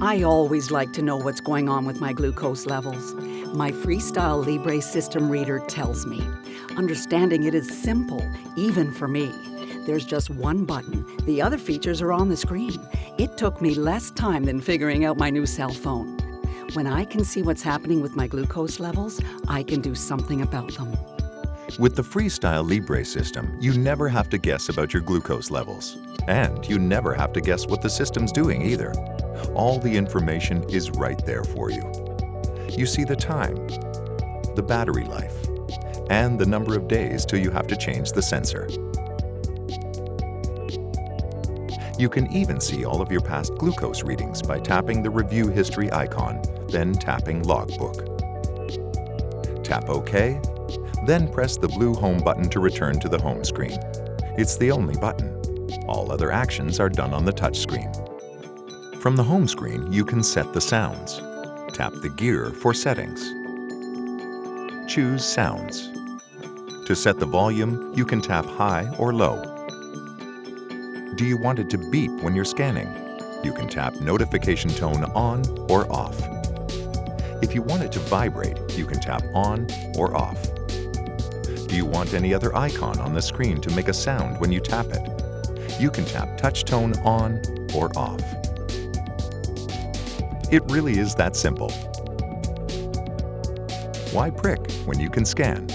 I always like to know what's going on with my glucose levels. My FreeStyle Libre system reader tells me. Understanding it is simple, even for me. There's just one button. The other features are on the screen. It took me less time than figuring out my new cell phone. When I can see what's happening with my glucose levels, I can do something about them. With the FreeStyle Libre system, you never have to guess about your glucose levels. And you never have to guess what the system's doing either. All the information is right there for you. You see the time, the battery life, and the number of days till you have to change the sensor. You can even see all of your past glucose readings by tapping the Review History icon, then tapping Logbook. Tap OK, then press the blue Home button to return to the home screen. It's the only button. All other actions are done on the touchscreen. From the home screen, you can set the sounds. Tap the gear for settings. Choose Sounds. To set the volume, you can tap high or low. Do you want it to beep when you're scanning? You can tap Notification Tone on or off. If you want it to vibrate, you can tap on or off. Do you want any other icon on the screen to make a sound when you tap it? You can tap Touch Tone on or off. It really is that simple. Why prick when you can scan?